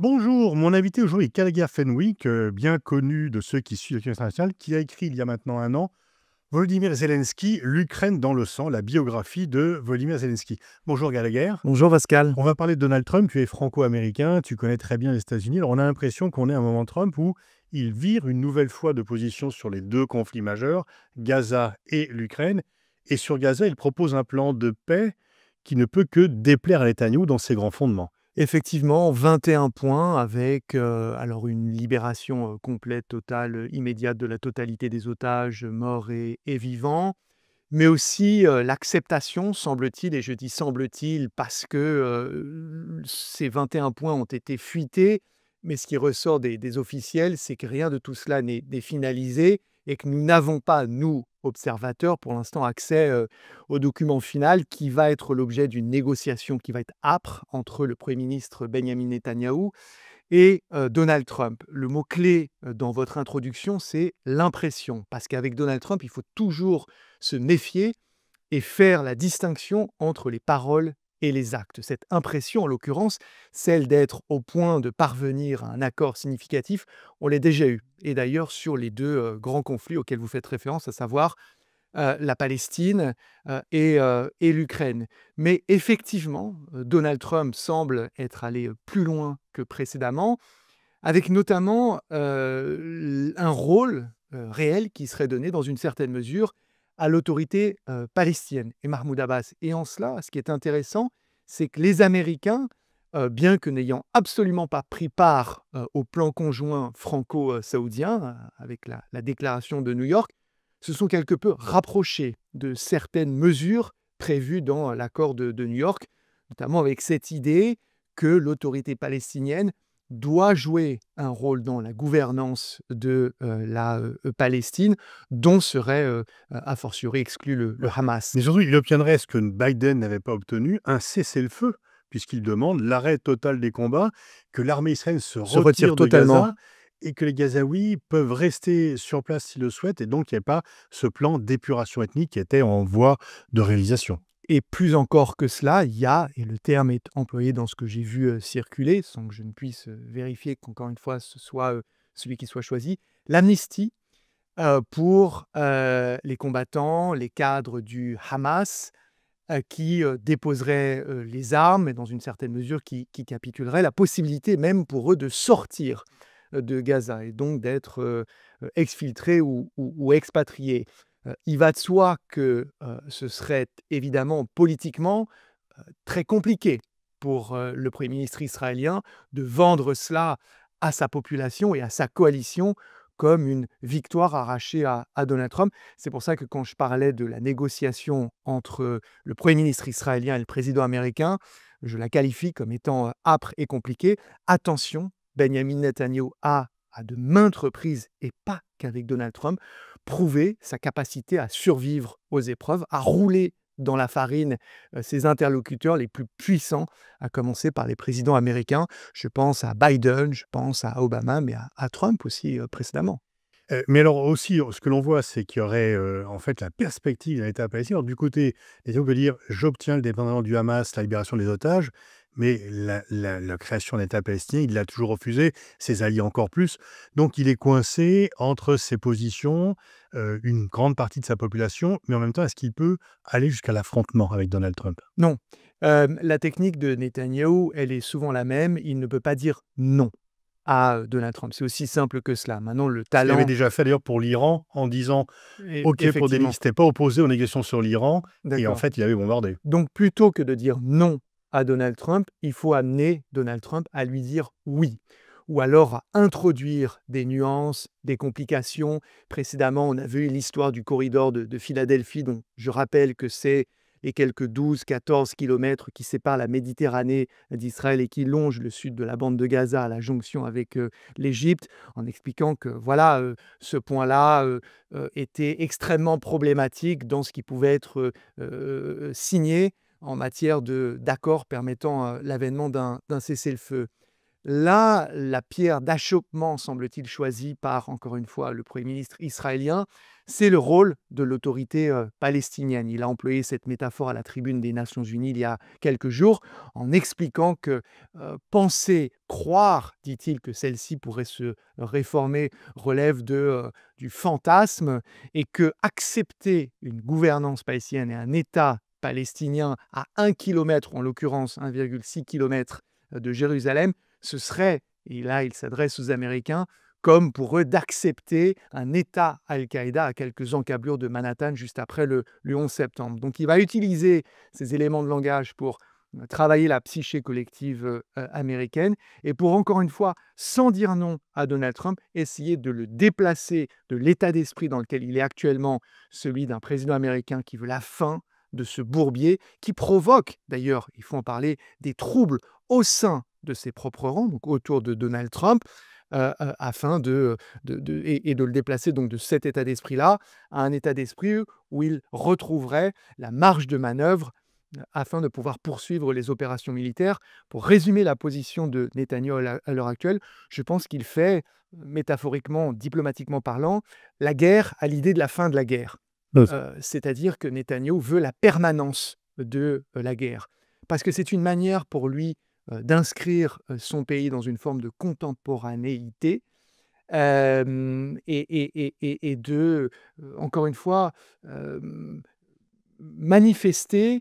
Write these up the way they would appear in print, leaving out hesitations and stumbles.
Bonjour, mon invité aujourd'hui est Calga Fenwick, bien connu de ceux qui suivent l'actualité internationale, qui a écrit il y a maintenant un an Volodymyr Zelensky, l'Ukraine dans le sang, la biographie de Volodymyr Zelensky. Bonjour Gallagher. Bonjour Pascal. On va parler de Donald Trump, tu es franco-américain, tu connais très bien les États-Unis. Alors on a l'impression qu'on est à un moment Trump où il vire une nouvelle fois de position sur les deux conflits majeurs, Gaza et l'Ukraine. Et sur Gaza, il propose un plan de paix qui ne peut que déplaire à Netanyahou dans ses grands fondements. Effectivement, 21 points avec alors une libération complète, totale, immédiate de la totalité des otages morts et vivants, mais aussi l'acceptation, semble-t-il, et je dis semble-t-il parce que ces 21 points ont été fuités, mais ce qui ressort des officiels, c'est que rien de tout cela n'est finalisé et que nous n'avons pas, nous, observateurs, pour l'instant, accès au document final qui va être l'objet d'une négociation qui va être âpre entre le Premier ministre Benjamin Netanyahou et Donald Trump. Le mot-clé dans votre introduction, c'est l'impression, parce qu'avec Donald Trump, il faut toujours se méfier et faire la distinction entre les paroles et les actes. Cette impression, en l'occurrence, celle d'être au point de parvenir à un accord significatif, on l'a déjà eu. Et d'ailleurs, sur les deux grands conflits auxquels vous faites référence, à savoir la Palestine et l'Ukraine. Mais effectivement, Donald Trump semble être allé plus loin que précédemment, avec notamment un rôle réel qui serait donné dans une certaine mesure à l'autorité palestinienne et Mahmoud Abbas. Et en cela, ce qui est intéressant, c'est que les Américains, bien que n'ayant absolument pas pris part au plan conjoint franco-saoudien, avec la déclaration de New York, se sont quelque peu rapprochés de certaines mesures prévues dans l'accord de New York, notamment avec cette idée que l'autorité palestinienne doit jouer un rôle dans la gouvernance de la Palestine, dont serait a fortiori exclu le Hamas. Mais surtout, il obtiendrait ce que Biden n'avait pas obtenu, un cessez-le-feu, puisqu'il demande l'arrêt total des combats, que l'armée israélienne se Se retire retire de totalement. Gaza et que les Gazaouis peuvent rester sur place s'ils le souhaitent, et donc il n'y a pas ce plan d'épuration ethnique qui était en voie de réalisation. Et plus encore que cela, il y a, et le terme est employé dans ce que j'ai vu circuler, sans que je ne puisse vérifier qu'encore une fois ce soit celui qui soit choisi, l'amnistie pour les combattants, les cadres du Hamas, qui déposeraient les armes et dans une certaine mesure qui capituleraient, la possibilité même pour eux de sortir de Gaza et donc d'être exfiltrés ou expatriés. Il va de soi que ce serait évidemment politiquement très compliqué pour le Premier ministre israélien de vendre cela à sa population et à sa coalition comme une victoire arrachée à Donald Trump. C'est pour ça que quand je parlais de la négociation entre le Premier ministre israélien et le président américain, je la qualifie comme étant âpre et compliquée. Attention, Benjamin Netanyahu a, à de maintes reprises, et pas qu'avec Donald Trump, prouvé sa capacité à survivre aux épreuves, à rouler dans la farine ses interlocuteurs les plus puissants, à commencer par les présidents américains. Je pense à Biden, je pense à Obama, mais à Trump aussi précédemment. Mais alors aussi, ce que l'on voit, c'est qu'il y aurait, en fait, la perspective d'un État palestinien. Alors du côté, Netanyahou peut dire: «J'obtiens le débarquement du Hamas, la libération des otages», mais la création d'un État palestinien, il l'a toujours refusé, ses alliés encore plus. Donc il est coincé entre ses positions, une grande partie de sa population, mais en même temps, est-ce qu'il peut aller jusqu'à l'affrontement avec Donald Trump? Non. La technique de Netanyahou, elle est souvent la même. Il ne peut pas dire non à Donald Trump. C'est aussi simple que cela. Maintenant, le Ce qu'il avait talent, déjà fait d'ailleurs pour l'Iran en disant: «OK» pour des il effectivement, s'était pas opposé aux négociations sur l'Iran et en d'accord. fait, il avait bombardé. Donc, plutôt que de dire non à Donald Trump, il faut amener Donald Trump à lui dire oui. Ou alors à introduire des nuances, des complications. Précédemment, on avait eu l'histoire du corridor de Philadelphie, dont je rappelle que c'est les quelques 12-14 kilomètres qui séparent la Méditerranée d'Israël et qui longent le sud de la bande de Gaza à la jonction avec l'Égypte, en expliquant que voilà, ce point-là était extrêmement problématique dans ce qui pouvait être signé en matière d'accord permettant l'avènement d'un cessez-le-feu. Là, la pierre d'achoppement, semble-t-il, choisie par, encore une fois, le Premier ministre israélien, c'est le rôle de l'autorité palestinienne. Il a employé cette métaphore à la tribune des Nations Unies il y a quelques jours en expliquant que penser, croire, dit-il, que celle-ci pourrait se réformer relève du fantasme et que accepter une gouvernance palestinienne et un État palestinien à 1 kilomètre, en l'occurrence 1,6 km de Jérusalem, ce serait, et là il s'adresse aux Américains, comme pour eux d'accepter un État Al-Qaïda à quelques encablures de Manhattan juste après le 11 septembre. Donc il va utiliser ces éléments de langage pour travailler la psyché collective américaine et pour, encore une fois, sans dire non à Donald Trump, essayer de le déplacer de l'état d'esprit dans lequel il est actuellement, celui d'un président américain qui veut la fin de ce bourbier, qui provoque, d'ailleurs, il faut en parler, des troubles au sein de ses propres rangs, donc autour de Donald Trump, afin de le déplacer donc de cet état d'esprit-là à un état d'esprit où il retrouverait la marge de manœuvre afin de pouvoir poursuivre les opérations militaires. Pour résumer la position de Netanyahou à l'heure actuelle, je pense qu'il fait, métaphoriquement, diplomatiquement parlant, la guerre à l'idée de la fin de la guerre. C'est-à-dire que Netanyahou veut la permanence de la guerre. Parce que c'est une manière pour lui d'inscrire son pays dans une forme de contemporanéité et de, encore une fois, manifester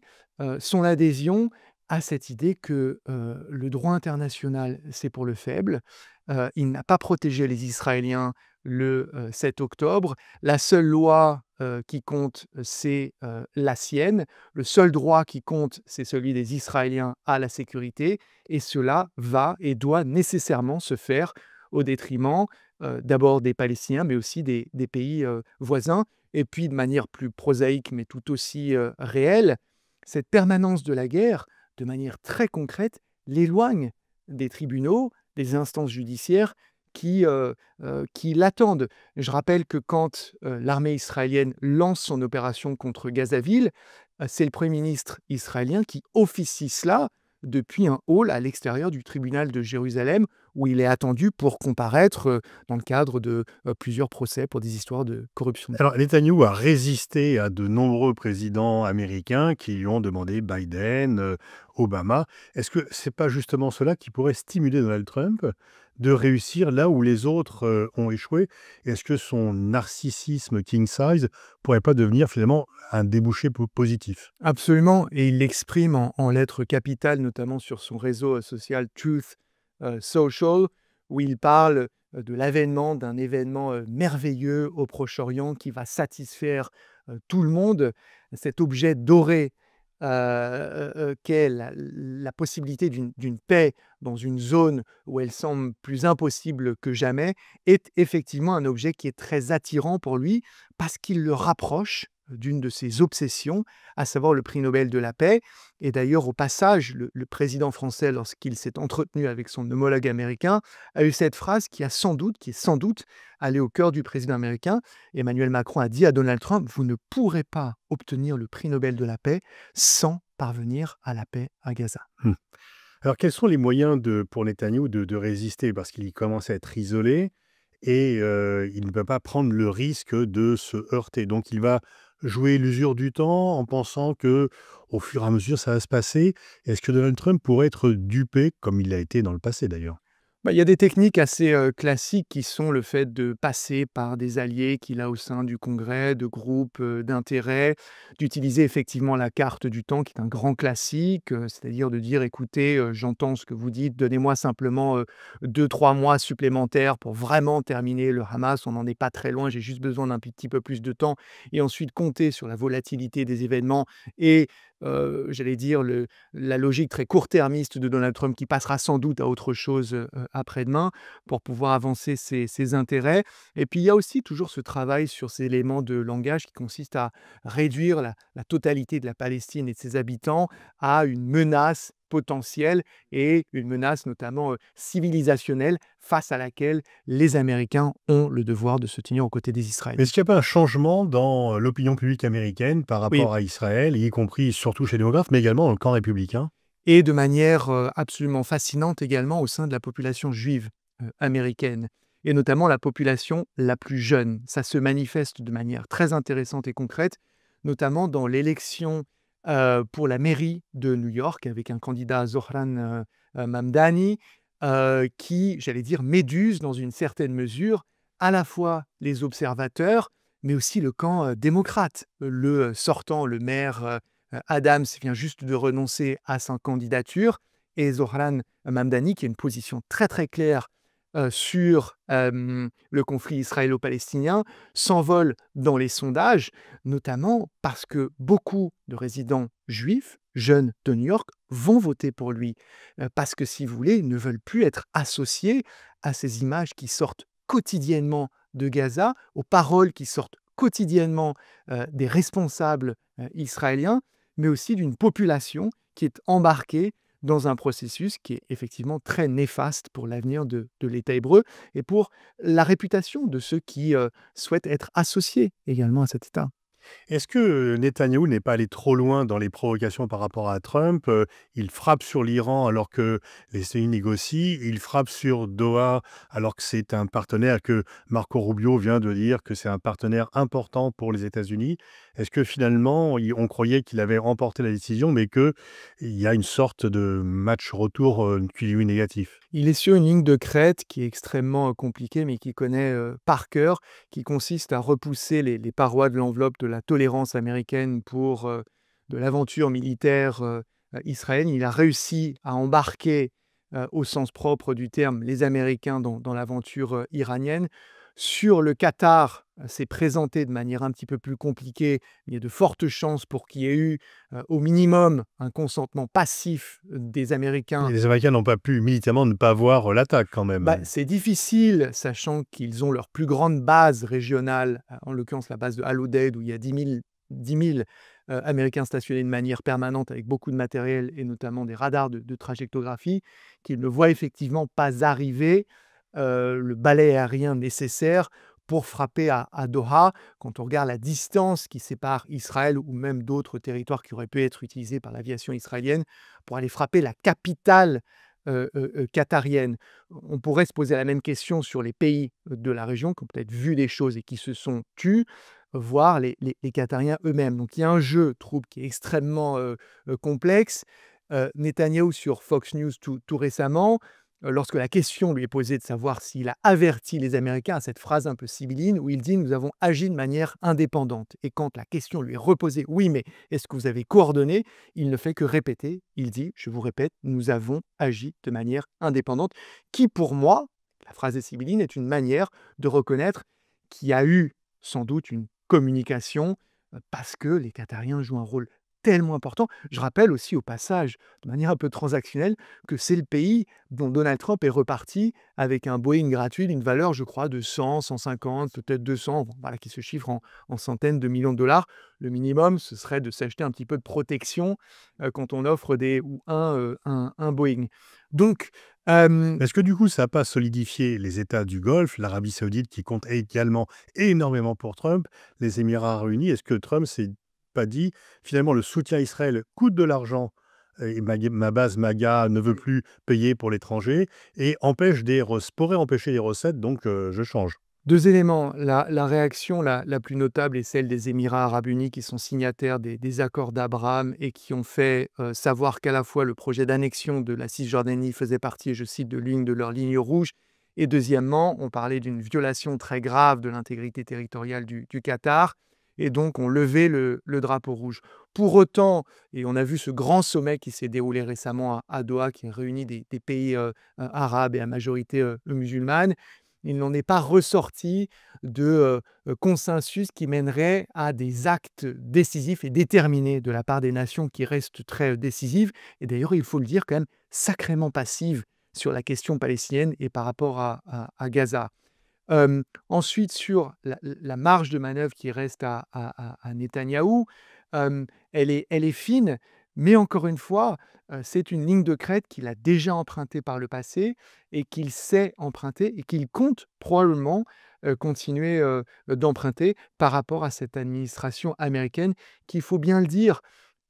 son adhésion à cette idée que le droit international, c'est pour le faible. Il n'a pas protégé les Israéliens le 7 octobre. La seule loi qui compte, c'est la sienne. Le seul droit qui compte, c'est celui des Israéliens à la sécurité. Et cela va et doit nécessairement se faire au détriment d'abord des Palestiniens, mais aussi des pays voisins. Et puis, de manière plus prosaïque, mais tout aussi réelle, cette permanence de la guerre, de manière très concrète, l'éloigne des tribunaux, des instances judiciaires qui l'attendent. Je rappelle que quand l'armée israélienne lance son opération contre Gazaville, c'est le Premier ministre israélien qui officie cela depuis un hall à l'extérieur du tribunal de Jérusalem, où il est attendu pour comparaître dans le cadre de plusieurs procès pour des histoires de corruption. Alors, Netanyahou a résisté à de nombreux présidents américains qui lui ont demandé Biden, Obama. Est-ce que c'est pas justement cela qui pourrait stimuler Donald Trump de réussir là où les autres ont échoué? Est-ce que son narcissisme king size pourrait pas devenir finalement un débouché positif? Absolument, et il l'exprime en lettres capitales, notamment sur son réseau social Truth Social, où il parle de l'avènement d'un événement merveilleux au Proche-Orient qui va satisfaire tout le monde. Cet objet doré qu'est la possibilité d'une paix dans une zone où elle semble plus impossible que jamais, est effectivement un objet qui est très attirant pour lui parce qu'il le rapproche d'une de ses obsessions, à savoir le prix Nobel de la paix. Et d'ailleurs, au passage, le président français, lorsqu'il s'est entretenu avec son homologue américain, a eu cette phrase qui est sans doute allée au cœur du président américain. Emmanuel Macron a dit à Donald Trump: vous ne pourrez pas obtenir le prix Nobel de la paix sans parvenir à la paix à Gaza. Alors, quels sont les moyens pour Netanyahou de résister? Parce qu'il commence à être isolé et il ne peut pas prendre le risque de se heurter. Donc, il va jouer l'usure du temps en pensant que, au fur et à mesure, ça va se passer. Est-ce que Donald Trump pourrait être dupé, comme il l'a été dans le passé d'ailleurs? Il y a des techniques assez classiques qui sont le fait de passer par des alliés qu'il a au sein du Congrès, de groupes d'intérêt, d'utiliser effectivement la carte du temps qui est un grand classique, c'est-à-dire de dire: «Écoutez, j'entends ce que vous dites, donnez-moi simplement 2-3 mois supplémentaires pour vraiment terminer le Hamas, on n'en est pas très loin, j'ai juste besoin d'un petit peu plus de temps» et ensuite compter sur la volatilité des événements et j'allais dire la logique très court-termiste de Donald Trump qui passera sans doute à autre chose après-demain pour pouvoir avancer ses intérêts. Et puis il y a aussi toujours ce travail sur ces éléments de langage qui consiste à réduire la totalité de la Palestine et de ses habitants à une menace potentielle et une menace notamment civilisationnelle face à laquelle les Américains ont le devoir de se tenir aux côtés des Mais Israéliens. est-ce qu'il n'y a pas un changement dans l'opinion publique américaine par Oui. rapport à Israël, y compris surtout chez les démographes, mais également dans le camp républicain? et de manière absolument fascinante également au sein de la population juive américaine, et notamment la population la plus jeune. Ça se manifeste de manière très intéressante et concrète, notamment dans l'élection pour la mairie de New York avec un candidat Zohran Mamdani, qui, j'allais dire, méduse dans une certaine mesure à la fois les observateurs, mais aussi le camp démocrate. Le sortant, le maire Adams vient juste de renoncer à sa candidature, et Zohran Mamdani, qui a une position très très claire sur le conflit israélo-palestinien, s'envole dans les sondages, notamment parce que beaucoup de résidents juifs, jeunes de New York, vont voter pour lui. Parce que, si vous voulez, ils ne veulent plus être associés à ces images qui sortent quotidiennement de Gaza, aux paroles qui sortent quotidiennement des responsables israéliens, mais aussi d'une population qui est embarquée dans un processus qui est effectivement très néfaste pour l'avenir de l'État hébreu et pour la réputation de ceux qui souhaitent être associés également à cet État. Est-ce que Netanyahou n'est pas allé trop loin dans les provocations par rapport à Trump? Il frappe sur l'Iran alors que les États-Unis négocient. Il frappe sur Doha alors que c'est un partenaire que Marco Rubio vient de dire que c'est un partenaire important pour les États-Unis. Est-ce que finalement, on croyait qu'il avait remporté la décision, mais qu'il y a une sorte de match retour qui lui est négatif? Il est sur une ligne de crête qui est extrêmement compliquée, mais qu'il connaît par cœur, qui consiste à repousser les parois de l'enveloppe de la tolérance américaine pour de l'aventure militaire israélienne. Il a réussi à embarquer, au sens propre du terme, les Américains dans l'aventure iranienne. Sur le Qatar, s'est présenté de manière un petit peu plus compliquée. Il y a de fortes chances pour qu'il y ait eu, au minimum, un consentement passif des Américains. Et les Américains n'ont pas pu militairement ne pas voir l'attaque quand Bah, même. c'est difficile, sachant qu'ils ont leur plus grande base régionale, en l'occurrence la base de Al-Udeid, où il y a 10 000 Américains stationnés de manière permanente avec beaucoup de matériel et notamment des radars de trajectographie, qu'ils ne voient effectivement pas arriver le balai aérien nécessaire pour frapper à Doha. Quand on regarde la distance qui sépare Israël ou même d'autres territoires qui auraient pu être utilisés par l'aviation israélienne pour aller frapper la capitale qatarienne. On pourrait se poser la même question sur les pays de la région qui ont peut-être vu des choses et qui se sont tus, voire les Qatariens eux-mêmes. Donc il y a un jeu trouble qui est extrêmement complexe. Netanyahou sur Fox News tout récemment, lorsque la question lui est posée de savoir s'il a averti les Américains, à cette phrase un peu sibylline où il dit: «Nous avons agi de manière indépendante», et quand la question lui est reposée: «Oui, mais est-ce que vous avez coordonné?», il ne fait que répéter, il dit: «Je vous répète, nous avons agi de manière indépendante», qui pour moi, la phrase est sibylline, est une manière de reconnaître qu'il y a eu sans doute une communication, parce que les Qatariens jouent un rôle tellement important. Je rappelle aussi au passage, de manière un peu transactionnelle, que c'est le pays dont Donald Trump est reparti avec un Boeing gratuit d'une valeur, je crois, de 100, 150, peut-être 200, voilà, qui se chiffre en centaines de millions de dollars. Le minimum, ce serait de s'acheter un petit peu de protection quand on offre un Boeing. Donc, Est-ce que du coup, ça n'a pas solidifié les États du Golfe, l'Arabie Saoudite qui compte également énormément pour Trump, les Émirats arabes unis? Est-ce que Trump s'est pas dit, finalement, le soutien à Israël coûte de l'argent et ma base MAGA ne veut plus payer pour l'étranger et pourrait empêcher des recettes, donc je change. 2 éléments. La réaction la plus notable est celle des Émirats arabes unis qui sont signataires des accords d'Abraham et qui ont fait savoir qu'à la fois le projet d'annexion de la Cisjordanie faisait partie, je cite, de l'une de leurs lignes rouges, et deuxièmement, on parlait d'une violation très grave de l'intégrité territoriale du Qatar, et donc ont levé le drapeau rouge. Pour autant, et on a vu ce grand sommet qui s'est déroulé récemment à Doha, qui a réuni des pays arabes et à majorité musulmane, il n'en est pas ressorti de consensus qui mènerait à des actes décisifs et déterminés de la part des nations qui restent très décisives, et d'ailleurs, il faut le dire, quand même sacrément passives sur la question palestinienne et par rapport à Gaza. Ensuite, sur la marge de manœuvre qui reste à Netanyahou, elle est fine, mais encore une fois, c'est une ligne de crête qu'il a déjà empruntée par le passé et qu'il sait emprunter et qu'il compte probablement continuer d'emprunter par rapport à cette administration américaine qui, il faut bien le dire,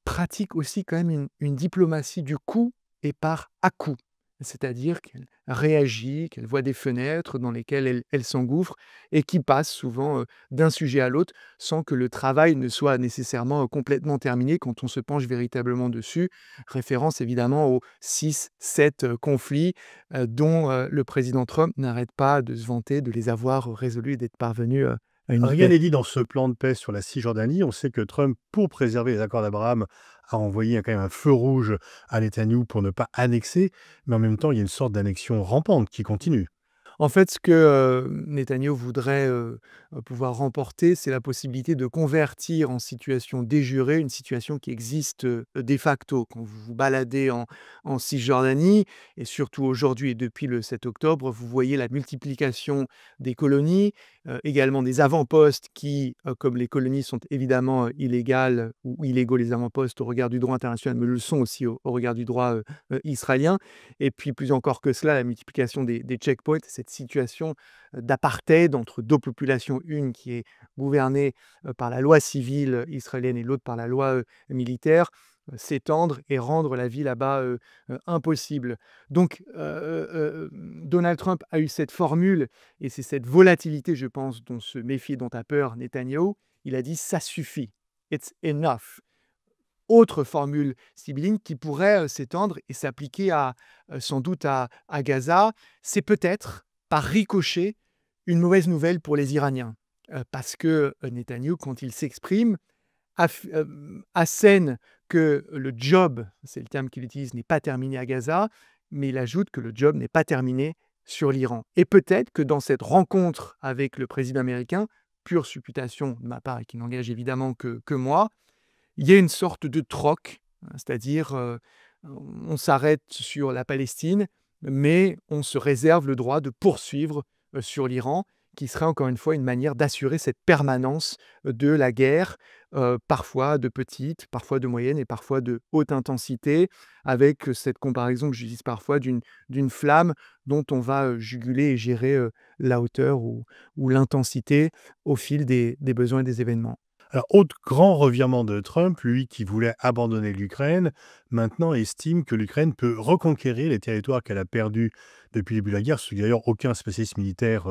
pratique aussi quand même une diplomatie du coup et par à-coup. C'est-à-dire qu'elle réagit, qu'elle voit des fenêtres dans lesquelles elle s'engouffre et qui passe souvent, d'un sujet à l'autre sans que le travail ne soit nécessairement, complètement terminé quand on se penche véritablement dessus. Référence évidemment aux 6-7 conflits, dont, le président Trump n'arrête pas de se vanter de les avoir résolus et d'être parvenu, à une Rien paix. n'est dit dans ce plan de paix sur la Cisjordanie. On sait que Trump, pour préserver les accords d'Abraham, a envoyé quand même un feu rouge à Netanyahou pour ne pas annexer, mais en même temps, il y a une sorte d'annexion rampante qui continue. En fait, ce que, Netanyahou voudrait, pouvoir remporter, c'est la possibilité de convertir en situation de jure une situation qui existe, de facto. Quand vous vous baladez en Cisjordanie et surtout aujourd'hui et depuis le 7 octobre, vous voyez la multiplication des colonies, également des avant-postes qui, comme les colonies sont évidemment, illégales ou illégaux les avant-postes au regard du droit international, mais le sont aussi au regard du droit, israélien. Et puis plus encore que cela, la multiplication des checkpoints, cette situation, d'apartheid entre 2 populations, une qui est gouvernée, par la loi civile israélienne et l'autre par la loi, militaire, s'étendre et rendre la vie là-bas, impossible. Donc, Donald Trump a eu cette formule et c'est cette volatilité, je pense, dont se méfie, dont a peur Netanyahou. Il a dit: «Ça suffit, it's enough». Autre formule sibylline qui pourrait, s'étendre et s'appliquer sans doute à Gaza, c'est peut-être, par ricochet, une mauvaise nouvelle pour les Iraniens. Parce que, Netanyahou, quand il s'exprime, assène que le job, c'est le terme qu'il utilise, n'est pas terminé à Gaza, mais il ajoute que le job n'est pas terminé sur l'Iran. Et peut-être que dans cette rencontre avec le président américain, pure supputation de ma part et qui n'engage évidemment que moi, il y a une sorte de troc, c'est-à-dire, on s'arrête sur la Palestine, mais on se réserve le droit de poursuivre, sur l'Iran, qui serait encore une fois une manière d'assurer cette permanence, de la guerre, parfois de petite, parfois de moyenne et parfois de haute intensité, avec, cette comparaison que j'utilise parfois d'une flamme dont on va, juguler et gérer, la hauteur ou l'intensité au fil des besoins et des événements. Alors, autre grand revirement de Trump, lui qui voulait abandonner l'Ukraine, maintenant estime que l'Ukraine peut reconquérir les territoires qu'elle a perdus depuis le début de la guerre, ce que d'ailleurs aucun spécialiste militaire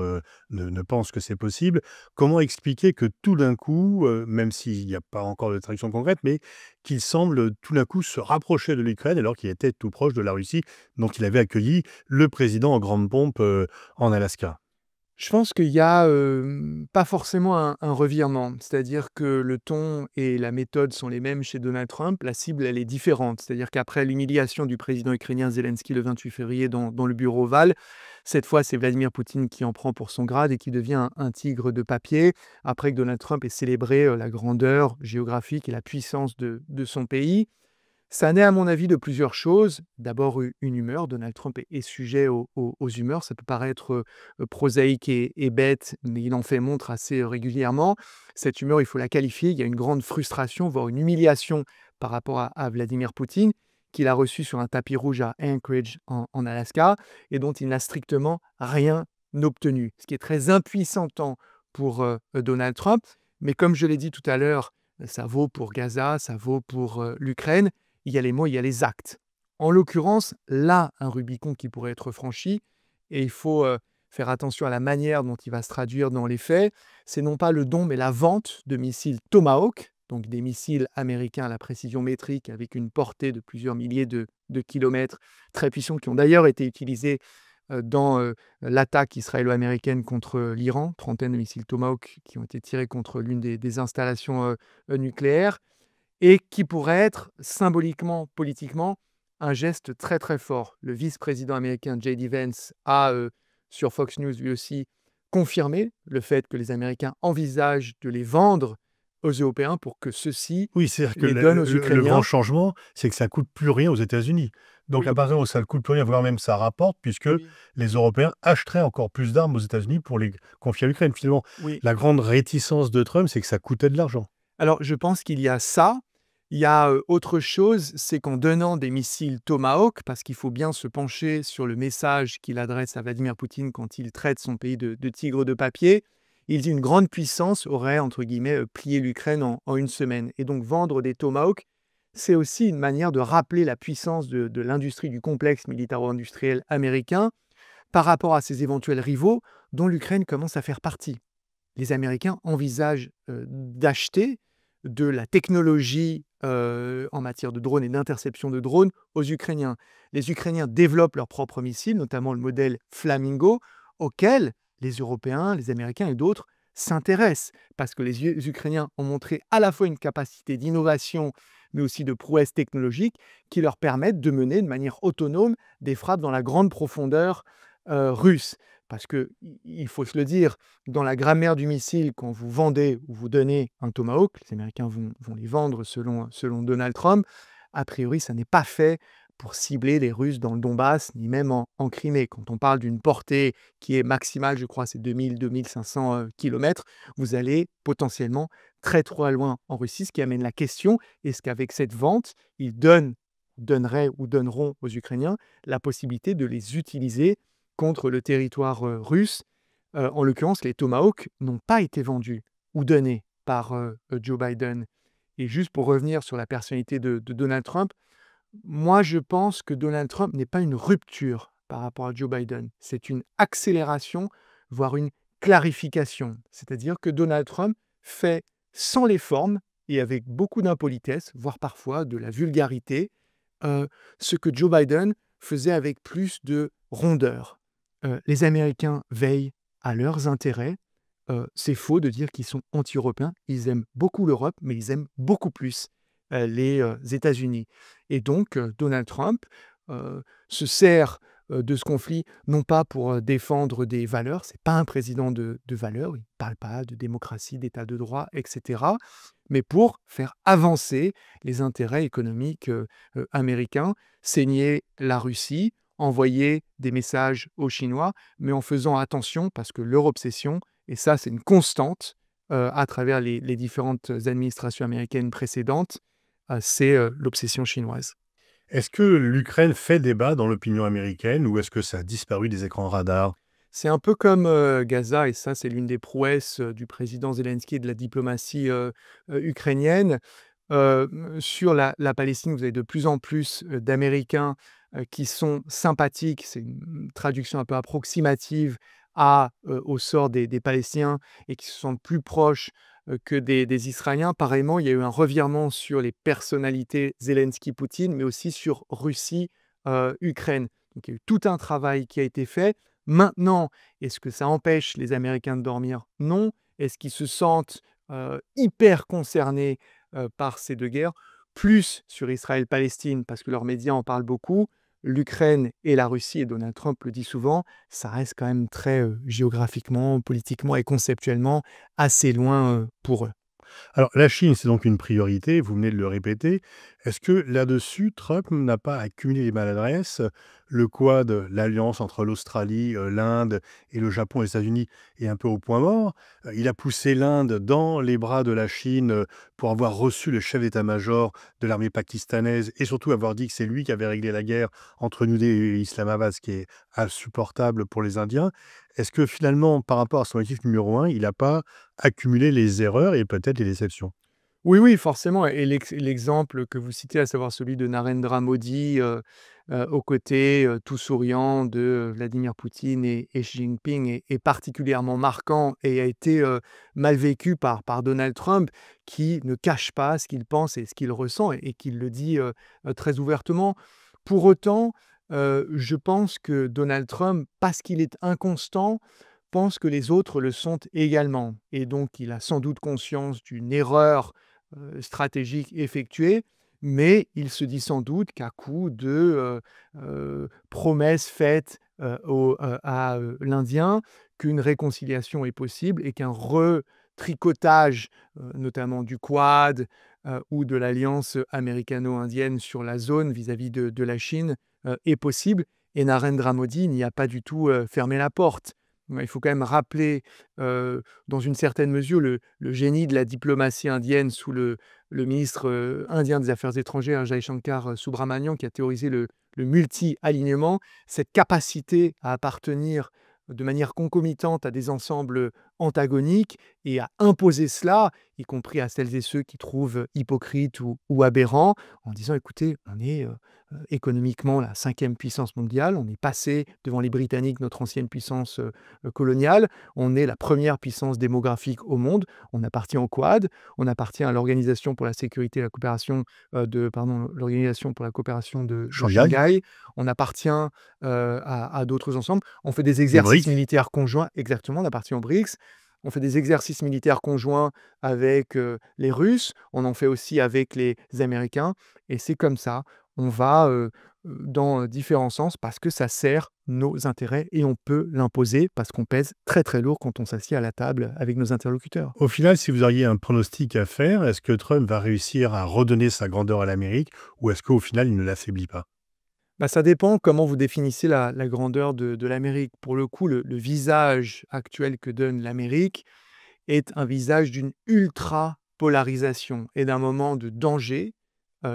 ne pense que c'est possible. Comment expliquer que tout d'un coup, même s'il n'y a pas encore de traduction concrète, mais qu'il semble tout d'un coup se rapprocher de l'Ukraine alors qu'il était tout proche de la Russie, dont il avait accueilli le président en grande pompe en Alaska? Je pense qu'il y a, pas forcément un revirement. C'est-à-dire que le ton et la méthode sont les mêmes chez Donald Trump. La cible, elle est différente. C'est-à-dire qu'après l'humiliation du président ukrainien Zelensky le 28 février dans le bureau ovale, cette fois, c'est Vladimir Poutine qui en prend pour son grade et qui devient un tigre de papier. Après que Donald Trump ait célébré, la grandeur géographique et la puissance de son pays. Ça naît à mon avis de plusieurs choses. D'abord une humeur, Donald Trump est sujet aux humeurs. Ça peut paraître, prosaïque et bête, mais il en fait montre assez, régulièrement. Cette humeur, il faut la qualifier. Il y a une grande frustration, voire une humiliation par rapport à Vladimir Poutine, qu'il a reçu sur un tapis rouge à Anchorage en Alaska et dont il n'a strictement rien obtenu. Ce qui est très impuissantant pour, Donald Trump. Mais comme je l'ai dit tout à l'heure, ça vaut pour Gaza, ça vaut pour, l'Ukraine. Il y a les mots, il y a les actes. En l'occurrence, là, un Rubicon qui pourrait être franchi, et il faut faire attention à la manière dont il va se traduire dans les faits, c'est non pas le don, mais la vente de missiles Tomahawk, donc des missiles américains à la précision métrique avec une portée de plusieurs milliers de kilomètres, très puissants, qui ont d'ailleurs été utilisés dans l'attaque israélo-américaine contre l'Iran, trentaine de missiles Tomahawk qui ont été tirés contre l'une des installations nucléaires et qui pourrait être symboliquement, politiquement, un geste très très fort. Le vice-président américain J.D. Vance a, sur Fox News lui aussi, confirmé le fait que les Américains envisagent de les vendre aux Européens pour que ceux-ci Oui, c'est-à-dire que les donnent aux le grand Ukrainiens. changement, c'est que ça coûte plus rien aux États-Unis. Donc à Oui, partir où ça ne coûte plus rien, voire même ça rapporte, puisque oui, les Européens achèteraient encore plus d'armes aux États-Unis pour les confier à l'Ukraine. Finalement, oui. la grande réticence de Trump, c'est que ça coûtait de l'argent. Alors je pense qu'il y a ça. Il y a, autre chose, c'est qu'en donnant des missiles Tomahawk, parce qu'il faut bien se pencher sur le message qu'il adresse à Vladimir Poutine quand il traite son pays de tigre de papier, il dit: «Une grande puissance aurait, entre guillemets, plié l'Ukraine en une semaine» et donc vendre des Tomahawk, c'est aussi une manière de rappeler la puissance de l'industrie du complexe militaro-industriel américain par rapport à ses éventuels rivaux dont l'Ukraine commence à faire partie. Les Américains envisagent d'acheter de la technologie en matière de drones et d'interception de drones aux Ukrainiens. Les Ukrainiens développent leurs propres missiles, notamment le modèle Flamingo, auquel les Européens, les Américains et d'autres s'intéressent, parce que les Ukrainiens ont montré à la fois une capacité d'innovation, mais aussi de prouesse technologique, qui leur permettent de mener de manière autonome des frappes dans la grande profondeur russe. Parce qu'il faut se le dire, dans la grammaire du missile, quand vous vendez ou vous donnez un Tomahawk, les Américains vont les vendre selon Donald Trump, a priori, ça n'est pas fait pour cibler les Russes dans le Donbass, ni même en Crimée. Quand on parle d'une portée qui est maximale, je crois, c'est 2000-2500 km, vous allez potentiellement très trop loin en Russie, ce qui amène la question, est-ce qu'avec cette vente, ils donneraient ou donneront aux Ukrainiens la possibilité de les utiliser contre le territoire russe. En l'occurrence, les Tomahawks n'ont pas été vendus ou donnés par Joe Biden. Et juste pour revenir sur la personnalité de Donald Trump, moi je pense que Donald Trump n'est pas une rupture par rapport à Joe Biden. C'est une accélération, voire une clarification. C'est-à-dire que Donald Trump fait sans les formes et avec beaucoup d'impolitesse, voire parfois de la vulgarité, ce que Joe Biden faisait avec plus de rondeur. Les Américains veillent à leurs intérêts. C'est faux de dire qu'ils sont anti-européens. Ils aiment beaucoup l'Europe, mais ils aiment beaucoup plus les États-Unis. Et donc, Donald Trump se sert de ce conflit, non pas pour défendre des valeurs, c'est pas un président de valeurs, il ne parle pas de démocratie, d'état de droit, etc., mais pour faire avancer les intérêts économiques américains, saigner la Russie, envoyer des messages aux Chinois, mais en faisant attention, parce que leur obsession, et ça c'est une constante à travers les différentes administrations américaines précédentes, c'est l'obsession chinoise. Est-ce que l'Ukraine fait débat dans l'opinion américaine ou est-ce que ça a disparu des écrans radars? C'est un peu comme Gaza, et ça c'est l'une des prouesses du président Zelensky et de la diplomatie ukrainienne. Sur la Palestine, vous avez de plus en plus d'Américains qui sont sympathiques, c'est une traduction un peu approximative au sort des Palestiniens et qui se sentent plus proches que des Israéliens. Pareillement, il y a eu un revirement sur les personnalités Zelensky-Poutine, mais aussi sur Russie-Ukraine. Donc il y a eu tout un travail qui a été fait. Maintenant, est-ce que ça empêche les Américains de dormir? Non. Est-ce qu'ils se sentent hyper concernés par ces deux guerres? Plus sur Israël-Palestine, parce que leurs médias en parlent beaucoup. L'Ukraine et la Russie, et Donald Trump le dit souvent, ça reste quand même très géographiquement, politiquement et conceptuellement assez loin pour eux. Alors, la Chine, c'est donc une priorité, vous venez de le répéter. Est-ce que là-dessus, Trump n'a pas accumulé les maladresses? Le Quad, l'alliance entre l'Australie, l'Inde et le Japon et les États-Unis est un peu au point mort. Il a poussé l'Inde dans les bras de la Chine pour avoir reçu le chef d'état-major de l'armée pakistanaise et surtout avoir dit que c'est lui qui avait réglé la guerre entre New Delhi et Islamabad, ce qui est insupportable pour les Indiens. Est-ce que finalement, par rapport à son objectif numéro un, il n'a pas accumuler les erreurs et peut-être les déceptions? Oui, oui, forcément, et l'exemple que vous citez, à savoir celui de Narendra Modi, aux côtés, tout souriant de Vladimir Poutine et Xi Jinping est particulièrement marquant et a été mal vécu par Donald Trump, qui ne cache pas ce qu'il pense et ce qu'il ressent et qui le dit très ouvertement. Pour autant, je pense que Donald Trump, parce qu'il est inconstant, pense que les autres le sont également, et donc il a sans doute conscience d'une erreur stratégique effectuée, mais il se dit sans doute qu'à coup de promesses faites à l'Indien, qu'une réconciliation est possible et qu'un retricotage, notamment du Quad ou de l'alliance américano-indienne sur la zone vis-à-vis de la Chine, est possible. Et Narendra Modi n'y a pas du tout fermé la porte. Il faut quand même rappeler, dans une certaine mesure, le génie de la diplomatie indienne sous le ministre indien des Affaires étrangères, Jaishankar Subramanian, qui a théorisé le multi-alignement, cette capacité à appartenir de manière concomitante à des ensembles antagoniques et à imposer cela, y compris à celles et ceux qui trouvent hypocrite ou aberrant, en disant: «Écoutez, on est, économiquement la 5e puissance mondiale, on est passé devant les Britanniques, notre ancienne puissance, coloniale, on est la première puissance démographique au monde, on appartient au Quad, on appartient à l'Organisation pour la sécurité et la coopération, l'Organisation pour la coopération de Shanghai, Shanghai, on appartient, à d'autres ensemble. On fait des les exercices BRICS. militaires conjoints exactement, on appartient aux BRICS. On fait des exercices militaires conjoints avec, les Russes, on en fait aussi avec les Américains et c'est comme ça. On va, dans différents sens parce que ça sert nos intérêts et on peut l'imposer parce qu'on pèse très, très lourd quand on s'assied à la table avec nos interlocuteurs. Au final, si vous auriez un pronostic à faire, est-ce que Trump va réussir à redonner sa grandeur à l'Amérique ou est-ce qu'au final, il ne l'affaiblit pas? Bah, ça dépend comment vous définissez la grandeur de l'Amérique. Pour le coup, le visage actuel que donne l'Amérique est un visage d'une ultra-polarisation et d'un moment de danger,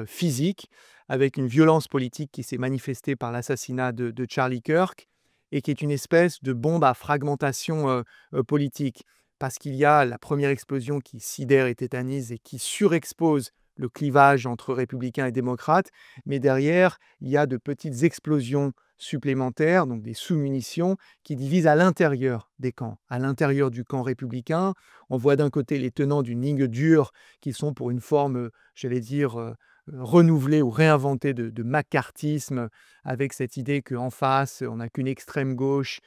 physique, avec une violence politique qui s'est manifestée par l'assassinat de Charlie Kirk et qui est une espèce de bombe à fragmentation, politique. Parce qu'il y a la première explosion qui sidère et tétanise et qui surexpose le clivage entre républicains et démocrates, mais derrière, il y a de petites explosions supplémentaires, donc des sous-munitions, qui divisent à l'intérieur des camps. À l'intérieur du camp républicain, on voit d'un côté les tenants d'une ligne dure qui sont pour une forme, j'allais dire, renouvelée ou réinventée de macartisme, avec cette idée qu'en face, on n'a qu'une extrême gauche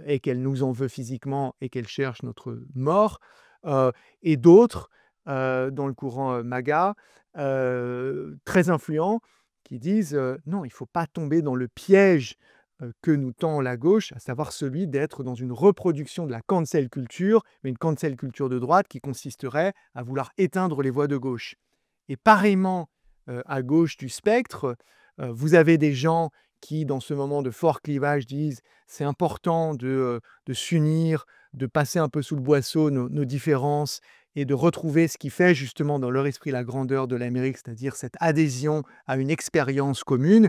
et qu'elle nous en veut physiquement et qu'elle cherche notre mort. Et d'autres, dans le courant MAGA, très influents, qui disent non, il ne faut pas tomber dans le piège que nous tend la gauche, à savoir celui d'être dans une reproduction de la cancel culture, mais une cancel culture de droite qui consisterait à vouloir éteindre les voix de gauche. Et pareillement, à gauche du spectre, vous avez des gens qui, dans ce moment de fort clivage, disent c'est important de s'unir, de passer un peu sous le boisseau nos différences et de retrouver ce qui fait justement dans leur esprit la grandeur de l'Amérique, c'est-à-dire cette adhésion à une expérience commune.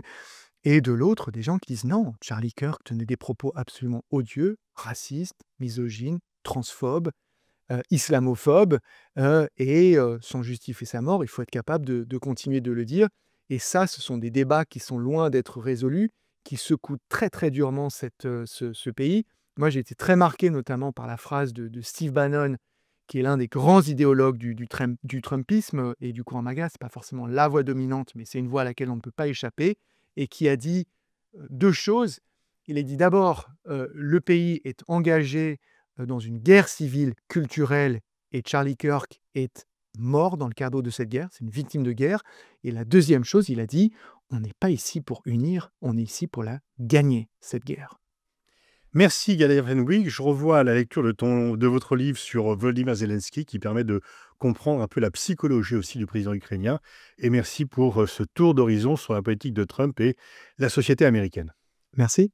Et de l'autre, des gens qui disent non, Charlie Kirk tenait des propos absolument odieux, racistes, misogynes, transphobes, islamophobes, et sans justifier sa mort, il faut être capable de continuer de le dire. Et ça, ce sont des débats qui sont loin d'être résolus, qui secouent très, très durement ce pays. Moi, j'ai été très marqué notamment par la phrase de Steve Bannon, qui est l'un des grands idéologues du Trumpisme et du courant MAGA. Ce n'est pas forcément la voix dominante, mais c'est une voix à laquelle on ne peut pas échapper, et qui a dit 2 choses. Il a dit d'abord, le pays est engagé dans une guerre civile culturelle et Charlie Kirk est mort dans le cadre de cette guerre, c'est une victime de guerre. Et la deuxième chose, il a dit, on n'est pas ici pour unir, on est ici pour la gagner, cette guerre. Merci Gaël Renwick. Je revois la lecture de votre livre sur Volodymyr Zelensky qui permet de comprendre un peu la psychologie aussi du président ukrainien. Et merci pour ce tour d'horizon sur la politique de Trump et la société américaine. Merci.